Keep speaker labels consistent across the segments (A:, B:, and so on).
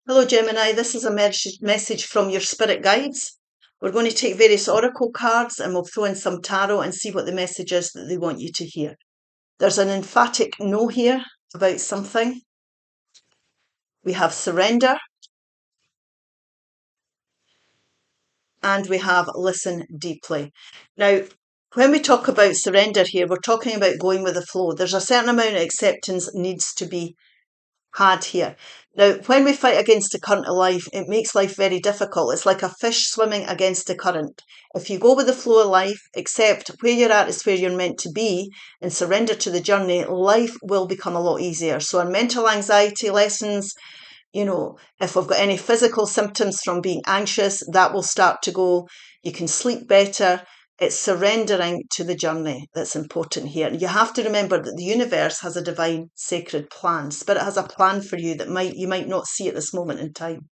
A: Hello Gemini, this is a message from your spirit guides. We're going to take various oracle cards and we'll throw in some tarot and see what the message is that they want you to hear. There's an emphatic no here about something. We have surrender. And we have listen deeply. Now, when we talk about surrender here, we're talking about going with the flow. There's a certain amount of acceptance needs to be had here. Now, when we fight against the current of life, it makes life very difficult. It's like a fish swimming against the current. If you go with the flow of life, accept where you're at is where you're meant to be, and surrender to the journey, life will become a lot easier. So our mental anxiety lessons, if we've got any physical symptoms from being anxious, that will start to go. You can sleep better. It's surrendering to the journey that's important here. You have to remember that the universe has a divine sacred plan. Spirit has a plan for you that you might not see at this moment in time.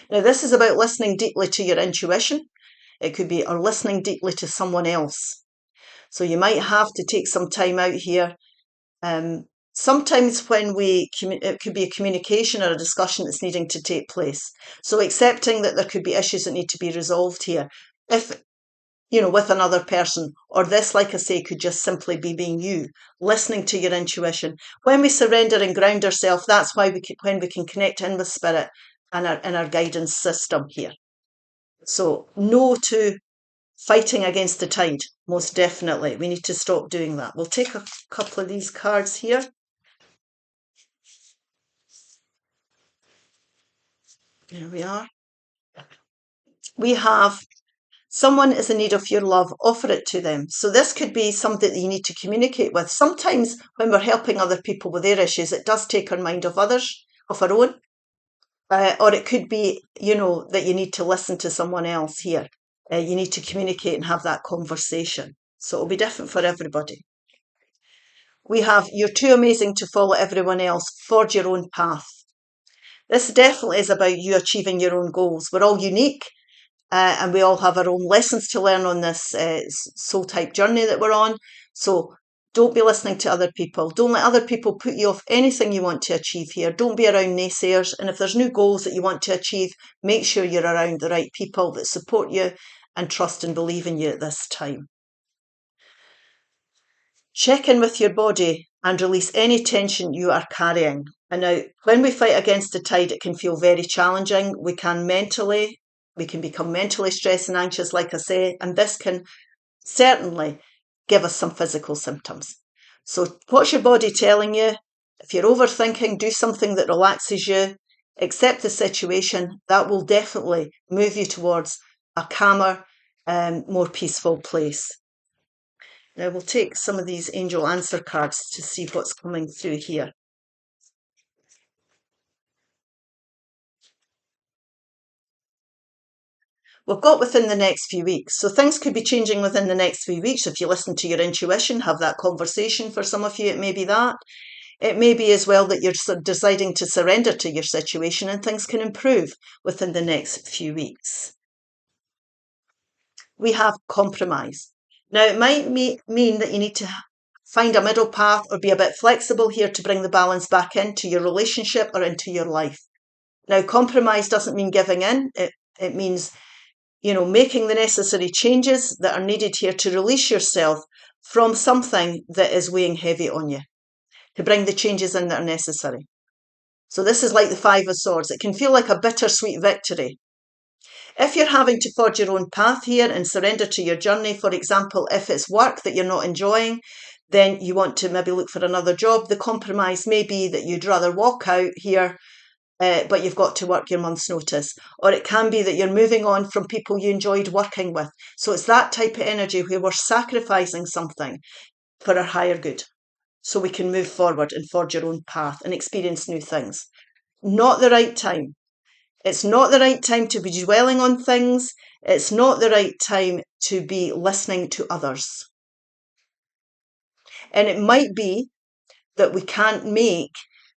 A: Now, this is about listening deeply to your intuition. It could be or listening deeply to someone else. So you might have to take some time out here. Sometimes when it could be a communication or a discussion that's needing to take place. So accepting that there could be issues that need to be resolved here. If with another person, or this, like I say, could just simply be being you, listening to your intuition. When we surrender and ground ourselves, that's when we can connect in with spirit and our guidance system here. So no to fighting against the tide, most definitely. We need to stop doing that. We'll take a couple of these cards here. There we are. We have someone is in need of your love, offer it to them. So this could be something that you need to communicate with. Sometimes when we're helping other people with their issues, it does take our mind off others, off our own. Or it could be, that you need to listen to someone else here. You need to communicate and have that conversation. So it'll be different for everybody. We have, you're too amazing to follow everyone else, forge your own path. This definitely is about you achieving your own goals. We're all unique. And we all have our own lessons to learn on this soul type journey that we're on. So don't be listening to other people. Don't let other people put you off anything you want to achieve here. Don't be around naysayers. And if there's new goals that you want to achieve, make sure you're around the right people that support you and trust and believe in you at this time. Check in with your body and release any tension you are carrying. And now, when we fight against the tide, it can feel very challenging. We can become mentally stressed and anxious, like I say, and this can certainly give us some physical symptoms. So what's your body telling you? If you're overthinking, do something that relaxes you, accept the situation. That will definitely move you towards a calmer, more peaceful place. Now we'll take some of these angel answer cards to see what's coming through here. We've got within the next few weeks. So things could be changing within the next few weeks. If you listen to your intuition, have that conversation. For some of you, it may be that. It may be as well that you're deciding to surrender to your situation and things can improve within the next few weeks. We have compromise. Now, it might mean that you need to find a middle path or be a bit flexible here to bring the balance back into your relationship or into your life. Now, compromise doesn't mean giving in. It means making the necessary changes that are needed here to release yourself from something that is weighing heavy on you, to bring the changes in that are necessary. So this is like the Five of Swords. It can feel like a bittersweet victory. If you're having to forge your own path here and surrender to your journey, for example, if it's work that you're not enjoying, then you want to maybe look for another job. The compromise may be that you'd rather walk out here but you've got to work your month's notice. Or it can be that you're moving on from people you enjoyed working with. So it's that type of energy where we're sacrificing something for our higher good so we can move forward and forge our own path and experience new things. Not the right time. It's not the right time to be dwelling on things. It's not the right time to be listening to others. And it might be that we can't make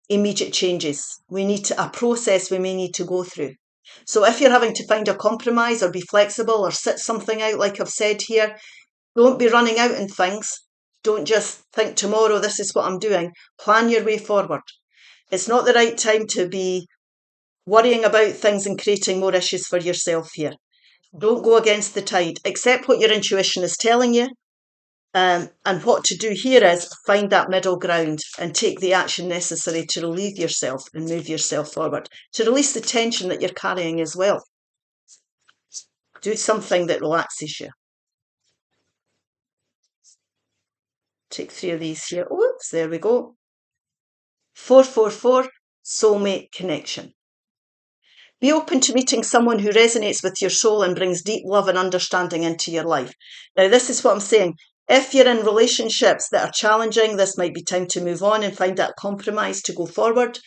A: immediate changes. We need a process we may need to go through. So if you're having to find a compromise or be flexible or sit something out, like I've said here, don't be running out on things. Don't just think tomorrow this is what I'm doing. Plan your way forward. It's not the right time to be worrying about things and creating more issues for yourself here. Don't go against the tide. Accept what your intuition is telling you. And what to do here is find that middle ground and take the action necessary to relieve yourself and move yourself forward, to release the tension that you're carrying as well. Do something that relaxes you. Take 3 of these here. Oops, there we go. 444, soulmate connection. Be open to meeting someone who resonates with your soul and brings deep love and understanding into your life. Now, this is what I'm saying. If you're in relationships that are challenging, this might be time to move on and find that compromise to go forward.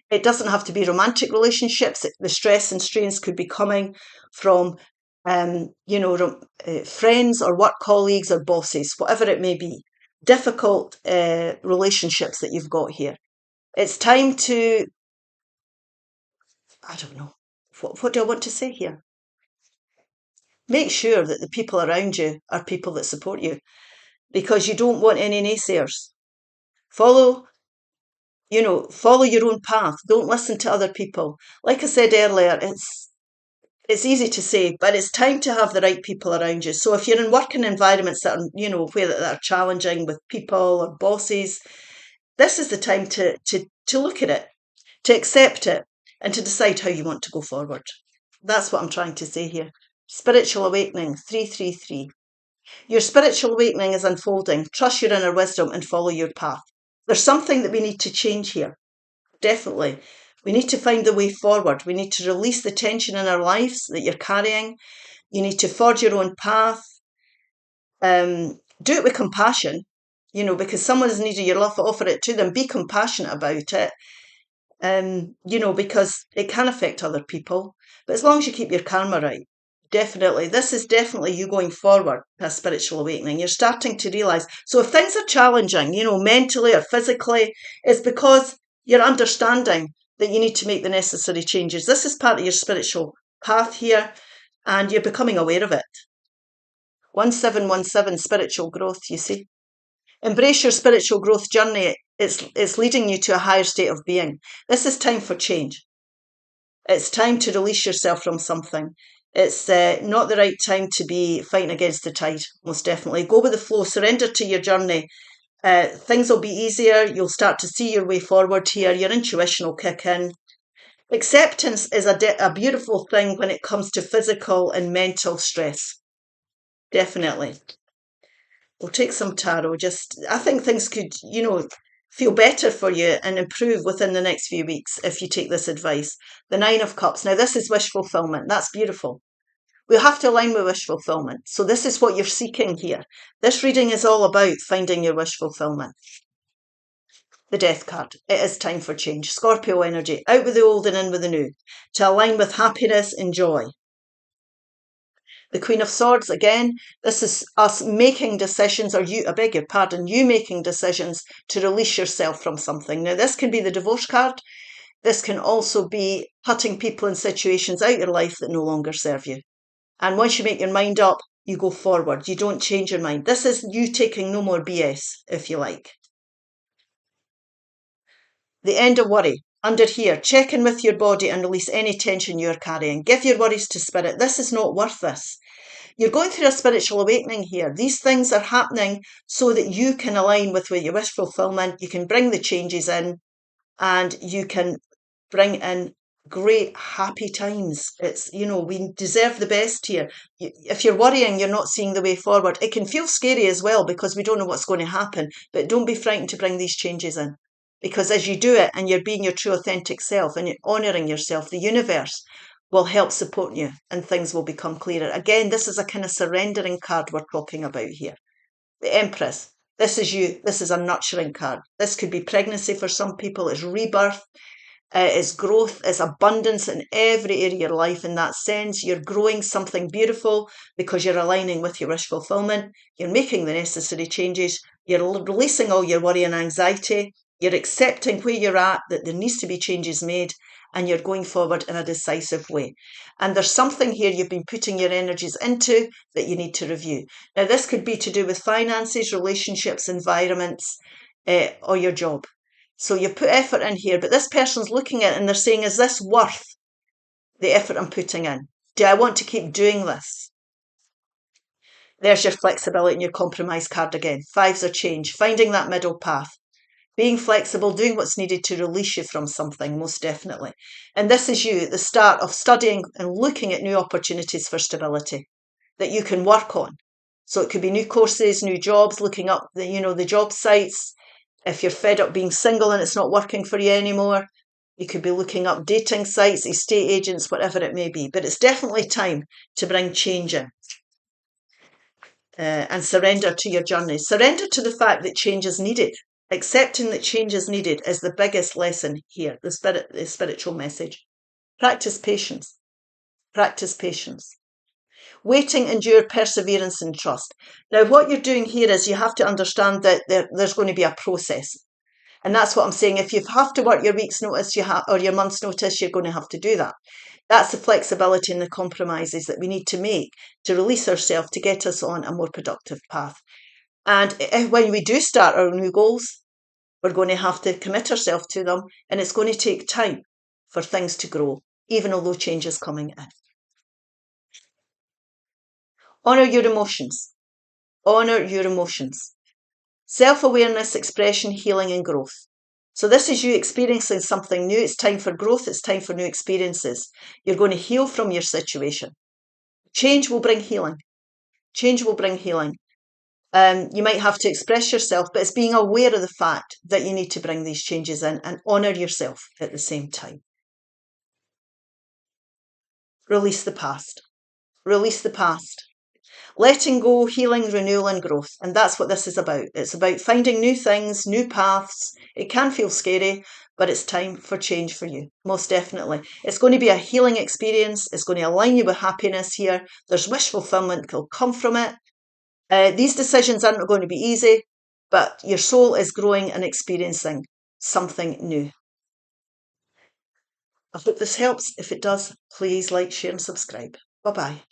A: It doesn't have to be romantic relationships. The stress and strains could be coming from, friends or work colleagues or bosses, whatever it may be. Difficult relationships that you've got here. It's time to, I don't know, what do I want to say here? Make sure that the people around you are people that support you, because you don't want any naysayers. Follow your own path. Don't listen to other people. Like I said earlier, it's easy to say, but it's time to have the right people around you. So if you're in working environments that are, where that are challenging with people or bosses, this is the time to look at it, to accept it, and to decide how you want to go forward. That's what I'm trying to say here. Spiritual awakening, 333. Your spiritual awakening is unfolding. Trust your inner wisdom and follow your path. There's something that we need to change here. Definitely. We need to find the way forward. We need to release the tension in our lives that you're carrying. You need to forge your own path. Do it with compassion, because someone's needed your love, offer it to them. Be compassionate about it. Because it can affect other people. But as long as you keep your karma right, definitely. This is definitely you going forward, a spiritual awakening. You're starting to realise. So if things are challenging, mentally or physically, it's because you're understanding that you need to make the necessary changes. This is part of your spiritual path here, and you're becoming aware of it. 1717, spiritual growth, you see. Embrace your spiritual growth journey. It's leading you to a higher state of being. This is time for change. It's time to release yourself from something. It's not the right time to be fighting against the tide, most definitely. Go with the flow, surrender to your journey. Things will be easier. You'll start to see your way forward here. Your intuition will kick in. Acceptance is a beautiful thing when it comes to physical and mental stress. Definitely. We'll take some tarot. I think things could, feel better for you and improve within the next few weeks if you take this advice. The 9 of Cups. Now, this is wish fulfillment. That's beautiful. We have to align with wish fulfillment. So this is what you're seeking here. This reading is all about finding your wish fulfillment. The Death card. It is time for change. Scorpio energy. Out with the old and in with the new. To align with happiness and joy. The Queen of Swords, again, this is us making decisions, or you making decisions to release yourself from something. Now, this can be the divorce card. This can also be cutting people and situations out of your life that no longer serve you. And once you make your mind up, you go forward. You don't change your mind. This is you taking no more BS, if you like. The end of worry. Under here, check in with your body and release any tension you're carrying. Give your worries to spirit. This is not worth this. You're going through a spiritual awakening here. These things are happening so that you can align with your wish fulfillment. You can bring the changes in, and you can bring in great happy times. It's, we deserve the best here. If you're worrying, you're not seeing the way forward. It can feel scary as well because we don't know what's going to happen, but don't be frightened to bring these changes in. Because as you do it and you're being your true authentic self and you're honouring yourself, the universe will help support you and things will become clearer. Again, this is a kind of surrendering card we're talking about here. The Empress. This is you. This is a nurturing card. This could be pregnancy for some people. It's rebirth. It's growth. It's abundance in every area of your life. In that sense, you're growing something beautiful because you're aligning with your wish fulfillment. You're making the necessary changes. You're releasing all your worry and anxiety. You're accepting where you're at, that there needs to be changes made, and you're going forward in a decisive way. And there's something here you've been putting your energies into that you need to review. Now, this could be to do with finances, relationships, environments, or your job. So you put effort in here, but this person's looking at it and they're saying, is this worth the effort I'm putting in? Do I want to keep doing this? There's your flexibility and your compromise card again. Fives are change, finding that middle path. Being flexible, doing what's needed to release you from something, most definitely. And this is you at the start of studying and looking at new opportunities for stability that you can work on. So it could be new courses, new jobs, looking up the job sites. If you're fed up being single and it's not working for you anymore, you could be looking up dating sites, estate agents, whatever it may be. But it's definitely time to bring change in. And surrender to your journey. Surrender to the fact that change is needed. Accepting that change is needed is the biggest lesson here, the spiritual message. Practice patience. Practice patience. Waiting, endure, perseverance and trust. Now, what you're doing here is you have to understand that there's going to be a process. And that's what I'm saying. If you have to work your week's notice or your month's notice, you're going to have to do that. That's the flexibility and the compromises that we need to make to release ourselves to get us on a more productive path. And when we do start our new goals, we're going to have to commit ourselves to them, and it's going to take time for things to grow, even although change is coming in. Honour your emotions. Honour your emotions. Self-awareness, expression, healing and growth. So this is you experiencing something new. It's time for growth. It's time for new experiences. You're going to heal from your situation. Change will bring healing. Change will bring healing. You might have to express yourself, but it's being aware of the fact that you need to bring these changes in and honour yourself at the same time. Release the past. Release the past. Letting go, healing, renewal and growth. And that's what this is about. It's about finding new things, new paths. It can feel scary, but it's time for change for you, most definitely. It's going to be a healing experience. It's going to align you with happiness here. There's wish fulfillment that will come from it. These decisions aren't going to be easy, but your soul is growing and experiencing something new. I hope this helps. If it does, please like, share and subscribe. Bye-bye.